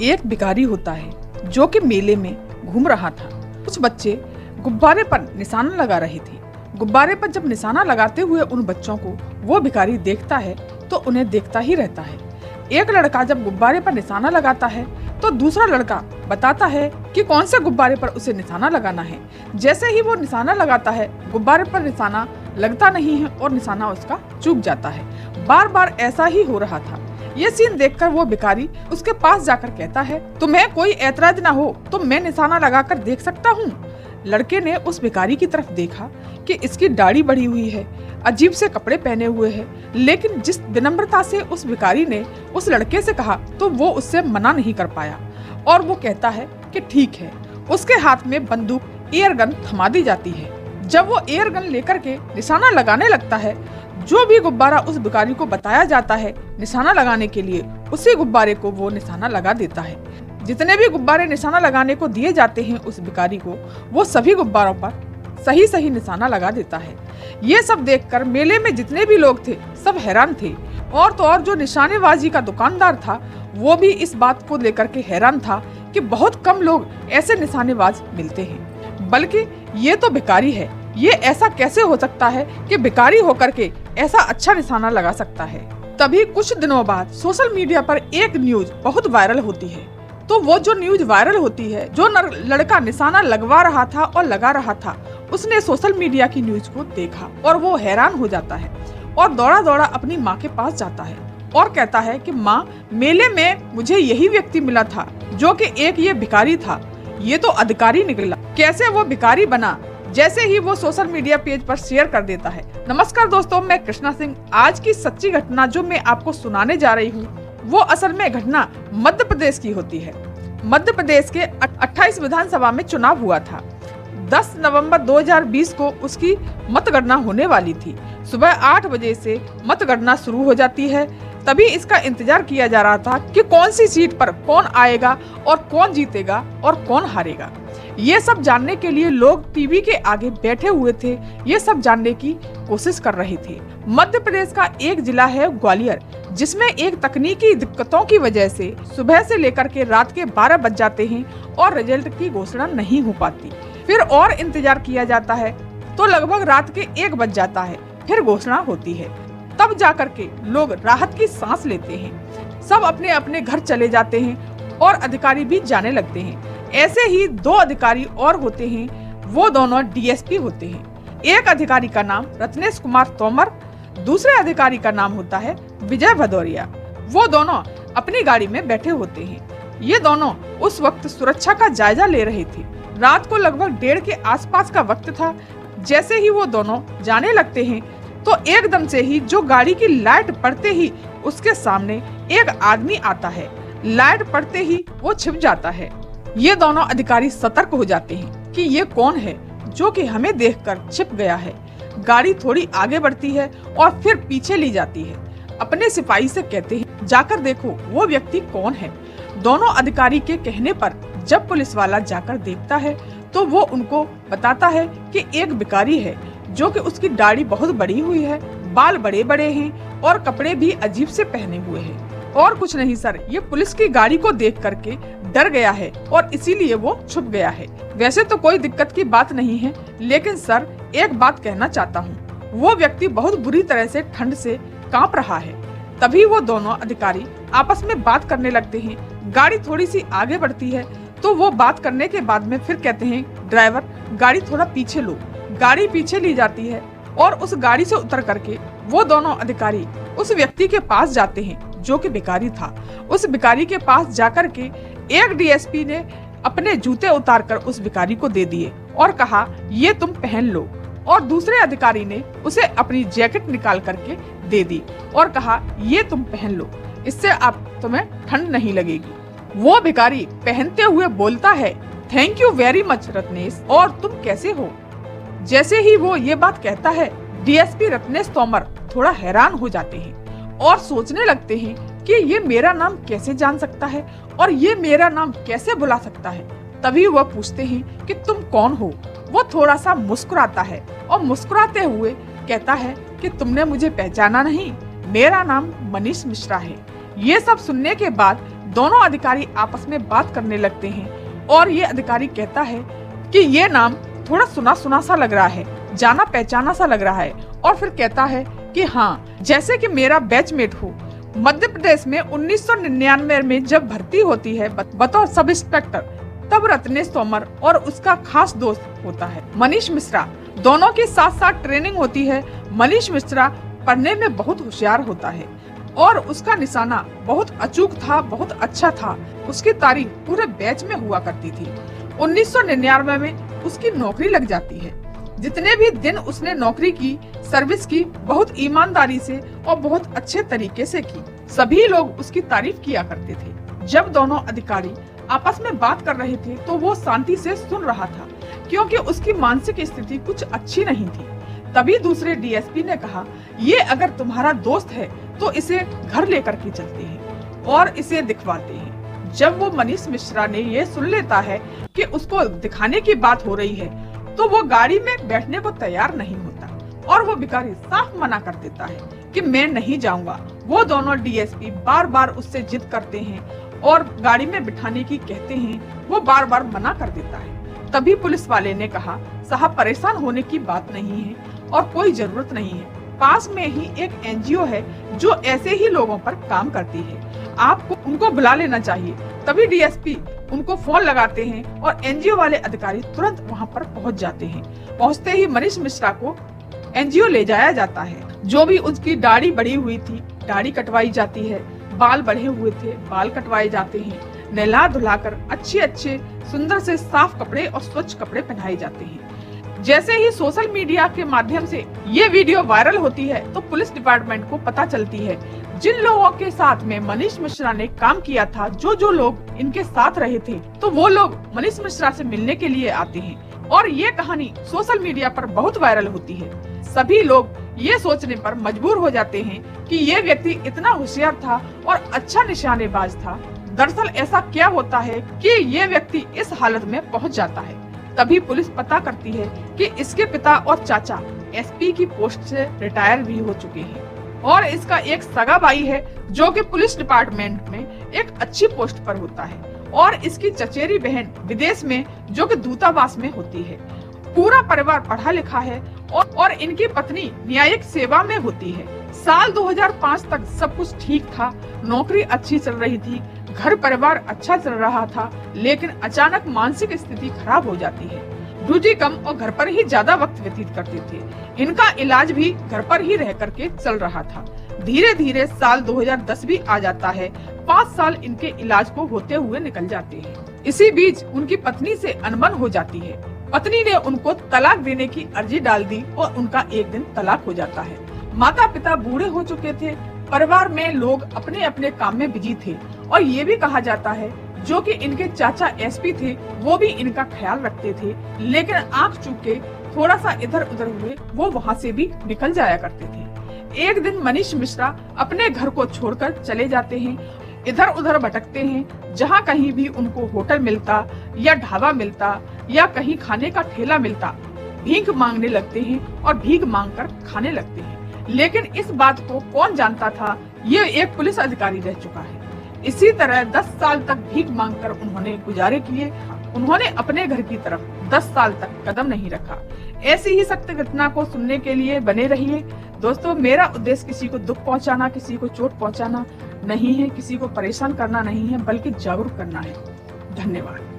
एक भिखारी होता है जो कि मेले में घूम रहा था। कुछ बच्चे गुब्बारे पर निशाना लगा रहे थे। गुब्बारे पर जब निशाना लगाते हुए उन बच्चों को वो भिखारी देखता है तो उन्हें देखता ही रहता है। एक लड़का जब गुब्बारे पर निशाना लगाता है तो दूसरा लड़का बताता है कि कौन से गुब्बारे पर उसे निशाना लगाना है। जैसे ही वो निशाना लगाता है, गुब्बारे पर निशाना लगता नहीं है और निशाना उसका चूक जाता है। बार बार ऐसा ही हो रहा था। ये सीन देखकर वो भिखारी उसके पास जाकर कहता है, तुम्हें कोई ऐतराज ना हो तो मैं निशाना लगाकर देख सकता हूँ। लड़के ने उस भिखारी की तरफ देखा कि इसकी दाढ़ी बढ़ी हुई है, अजीब से कपड़े पहने हुए है, लेकिन जिस विनम्रता से उस भिखारी ने उस लड़के से कहा तो वो उससे मना नहीं कर पाया और वो कहता है कि ठीक है। उसके हाथ में बंदूक एयर गन थमा दी जाती है। जब वो एयर गन लेकर के निशाना लगाने लगता है, जो भी गुब्बारा उस भिखारी को बताया जाता है निशाना लगाने के लिए, उसी गुब्बारे को वो निशाना लगा देता है। जितने भी गुब्बारे निशाना लगाने को दिए जाते हैं उस भिखारी को, वो सभी गुब्बारों पर सही सही निशाना लगा देता है। ये सब देखकर मेले में जितने भी लोग थे सब हैरान थे। और तो और जो निशानेबाजी का दुकानदार था वो भी इस बात को लेकर के हैरान था कि बहुत कम लोग ऐसे निशानेबाज मिलते हैं, बल्कि ये तो भिखारी है। ये ऐसा कैसे हो सकता है कि भिखारी होकर के ऐसा अच्छा निशाना लगा सकता है। तभी कुछ दिनों बाद सोशल मीडिया पर एक न्यूज बहुत वायरल होती है। तो वो जो न्यूज वायरल होती है, जो लड़का निशाना लगवा रहा था और लगा रहा था, उसने सोशल मीडिया की न्यूज को देखा और वो हैरान हो जाता है और दौड़ा दौड़ा अपनी माँ के पास जाता है और कहता है कि माँ, मेले में मुझे यही व्यक्ति मिला था जो कि एक ये भिखारी था। ये तो अधिकारी निकला, कैसे वो भिखारी बना। जैसे ही वो सोशल मीडिया पेज पर शेयर कर देता है। नमस्कार दोस्तों, मैं कृष्णा सिंह। आज की सच्ची घटना जो मैं आपको सुनाने जा रही हूँ वो असल में घटना मध्य प्रदेश की होती है। मध्य प्रदेश के 28 विधानसभा में चुनाव हुआ था। 10 नवंबर 2020 को उसकी मतगणना होने वाली थी। सुबह 8 बजे से मतगणना शुरू हो जाती है। तभी इसका इंतजार किया जा रहा था कि कौन सी सीट पर कौन आएगा और कौन जीतेगा और कौन हारेगा। ये सब जानने के लिए लोग टीवी के आगे बैठे हुए थे, ये सब जानने की कोशिश कर रहे थे। मध्य प्रदेश का एक जिला है ग्वालियर, जिसमें एक तकनीकी दिक्कतों की वजह से सुबह से लेकर के रात के 12 बज जाते हैं और रिजल्ट की घोषणा नहीं हो पाती। फिर और इंतजार किया जाता है तो लगभग रात के 1 बज जाता है, फिर घोषणा होती है। तब जाकर के लोग राहत की सांस लेते हैं। सब अपने अपने घर चले जाते हैं और अधिकारी भी जाने लगते हैं। ऐसे ही 2 अधिकारी और होते हैं, वो दोनों डीएसपी होते हैं। एक अधिकारी का नाम रत्नेश कुमार तोमर, दूसरे अधिकारी का नाम होता है विजय भदौरिया। वो दोनों अपनी गाड़ी में बैठे होते हैं। ये दोनों उस वक्त सुरक्षा का जायजा ले रहे थे। रात को लगभग 1:30 के आसपास का वक्त था। जैसे ही वो दोनों जाने लगते हैं तो एकदम से ही जो गाड़ी की लाइट पड़ते ही उसके सामने एक आदमी आता है। लाइट पड़ते ही वो छिप जाता है। ये दोनों अधिकारी सतर्क हो जाते हैं कि ये कौन है जो कि हमें देखकर छिप गया है। गाड़ी थोड़ी आगे बढ़ती है और फिर पीछे ली जाती है। अपने सिपाही से कहते हैं, जाकर देखो वो व्यक्ति कौन है। दोनों अधिकारी के कहने पर जब पुलिस वाला जाकर देखता है तो वो उनको बताता है कि एक भिखारी है जो कि उसकी दाढ़ी बहुत बड़ी हुई है, बाल बड़े बड़े हैं और कपड़े भी अजीब से पहने हुए हैं। और कुछ नहीं सर, ये पुलिस की गाड़ी को देख करके डर गया है और इसीलिए वो छुप गया है। वैसे तो कोई दिक्कत की बात नहीं है, लेकिन सर एक बात कहना चाहता हूँ, वो व्यक्ति बहुत बुरी तरह से ठंड से कांप रहा है। तभी वो दोनों अधिकारी आपस में बात करने लगते हैं। गाड़ी थोड़ी सी आगे बढ़ती है तो वो बात करने के बाद में फिर कहते हैं, ड्राइवर गाड़ी थोड़ा पीछे लो। गाड़ी पीछे ली जाती है और उस गाड़ी से उतर करके वो दोनों अधिकारी उस व्यक्ति के पास जाते हैं जो कि भिखारी था। उस भिखारी के पास जाकर के एक डीएसपी ने अपने जूते उतारकर उस भिखारी को दे दिए और कहा, ये तुम पहन लो। और दूसरे अधिकारी ने उसे अपनी जैकेट निकाल करके दे दी और कहा, ये तुम पहन लो, इससे आप तुम्हें ठंड नहीं लगेगी। वो भिखारी पहनते हुए बोलता है, thank you very much Ratnesh, और तुम कैसे हो। जैसे ही वो ये बात कहता है, डीएसपी रत्नेश तोमर थोड़ा हैरान हो जाते हैं और सोचने लगते हैं कि ये मेरा नाम कैसे जान सकता है और ये मेरा नाम कैसे बुला सकता है। तभी वह पूछते हैं कि तुम कौन हो। वो थोड़ा सा मुस्कुराता है और मुस्कुराते हुए कहता है कि तुमने मुझे पहचाना नहीं, मेरा नाम मनीष मिश्रा है। ये सब सुनने के बाद दोनों अधिकारी आपस में बात करने लगते हैं और ये अधिकारी कहता है कि ये नाम थोड़ा सुना सुना सा लग रहा है, जाना पहचाना सा लग रहा है। और फिर कहता है कि हाँ, जैसे कि मेरा बैचमेट हो। मध्य प्रदेश में 1999 में जब भर्ती होती है बतौर सब इंस्पेक्टर, तब रत्नेश तोमर और उसका खास दोस्त होता है मनीष मिश्रा। दोनों की साथ साथ ट्रेनिंग होती है। मनीष मिश्रा पढ़ने में बहुत होशियार होता है और उसका निशाना बहुत अचूक था, बहुत अच्छा था। उसकी तारीफ पूरे बैच में हुआ करती थी। 1999 में उसकी नौकरी लग जाती है। जितने भी दिन उसने नौकरी की, सर्विस की, बहुत ईमानदारी से और बहुत अच्छे तरीके से की। सभी लोग उसकी तारीफ किया करते थे। जब दोनों अधिकारी आपस में बात कर रहे थे तो वो शांति से सुन रहा था, क्योंकि उसकी मानसिक स्थिति कुछ अच्छी नहीं थी। तभी दूसरे डीएसपी ने कहा, ये अगर तुम्हारा दोस्त है तो इसे घर लेकर के चलते हैं और इसे दिखवाते हैं। जब वो मनीष मिश्रा ने ये सुन लेता है कि उसको दिखाने की बात हो रही है, तो वो गाड़ी में बैठने को तैयार नहीं होता और वो भिखारी साफ मना कर देता है कि मैं नहीं जाऊंगा। वो दोनों डीएसपी बार बार उससे जिद करते हैं और गाड़ी में बिठाने की कहते हैं। वो बार बार मना कर देता है। तभी पुलिस वाले ने कहा, साहब परेशान होने की बात नहीं है और कोई जरूरत नहीं है। पास में ही एक एनजीओ है जो ऐसे ही लोगों पर काम करती है, आपको उनको बुला लेना चाहिए। तभी डीएसपी उनको फोन लगाते हैं और एनजीओ वाले अधिकारी तुरंत वहां पर पहुंच जाते हैं। पहुंचते ही मनीष मिश्रा को एनजीओ ले जाया जाता है। जो भी उसकी दाढ़ी बढ़ी हुई थी, दाढ़ी कटवाई जाती है। बाल बढ़े हुए थे, बाल कटवाए जाते हैं। नहला धुलाकर अच्छे सुंदर से साफ कपड़े और स्वच्छ कपड़े पहनाए जाते हैं। जैसे ही सोशल मीडिया के माध्यम से ये वीडियो वायरल होती है तो पुलिस डिपार्टमेंट को पता चलती है जिन लोगों के साथ में मनीष मिश्रा ने काम किया था, जो लोग इनके साथ रहे थे, तो वो लोग मनीष मिश्रा से मिलने के लिए आते हैं और ये कहानी सोशल मीडिया पर बहुत वायरल होती है। सभी लोग ये सोचने पर मजबूर हो जाते हैं कि ये व्यक्ति इतना होशियार था और अच्छा निशानेबाज था। दरअसल ऐसा क्या होता है कि ये व्यक्ति इस हालत में पहुंच जाता है। तभी पुलिस पता करती है कि इसके पिता और चाचा एसपी की पोस्ट से रिटायर भी हो चुके हैं और इसका एक सगा भाई है जो कि पुलिस डिपार्टमेंट में एक अच्छी पोस्ट पर होता है और इसकी चचेरी बहन विदेश में जो कि दूतावास में होती है। पूरा परिवार पढ़ा लिखा है और इनकी पत्नी न्यायिक सेवा में होती है। साल 2005 तक सब कुछ ठीक था, नौकरी अच्छी चल रही थी, घर परिवार अच्छा चल रहा था, लेकिन अचानक मानसिक स्थिति खराब हो जाती है। ड्यूटी कम और घर पर ही ज्यादा वक्त व्यतीत करते थे। इनका इलाज भी घर पर ही रह करके चल रहा था। धीरे धीरे साल 2010 भी आ जाता है। 5 साल इनके इलाज को होते हुए निकल जाते हैं। इसी बीच उनकी पत्नी से अनबन हो जाती है। पत्नी ने उनको तलाक देने की अर्जी डाल दी और उनका एक दिन तलाक हो जाता है। माता पिता बूढ़े हो चुके थे। परिवार में लोग अपने अपने काम में बिजी थे और ये भी कहा जाता है जो कि इनके चाचा एसपी थे वो भी इनका ख्याल रखते थे, लेकिन आंख चूक के थोड़ा सा इधर उधर हुए वो वहाँ से भी निकल जाया करते थे। एक दिन मनीष मिश्रा अपने घर को छोड़कर चले जाते हैं, इधर उधर भटकते हैं। जहाँ कहीं भी उनको होटल मिलता या ढाबा मिलता या कहीं खाने का ठेला मिलता, भीख मांगने लगते हैं और भीख मांगकर खाने लगते हैं। लेकिन इस बात को कौन जानता था, ये एक पुलिस अधिकारी रह चुका है। इसी तरह 10 साल तक भीख मांगकर उन्होंने गुजारे किए। उन्होंने अपने घर की तरफ 10 साल तक कदम नहीं रखा। ऐसी ही सत्य घटना को सुनने के लिए बने रहिए। दोस्तों, मेरा उद्देश्य किसी को दुख पहुंचाना, किसी को चोट पहुंचाना नहीं है, किसी को परेशान करना नहीं है, बल्कि जागरूक करना है। धन्यवाद।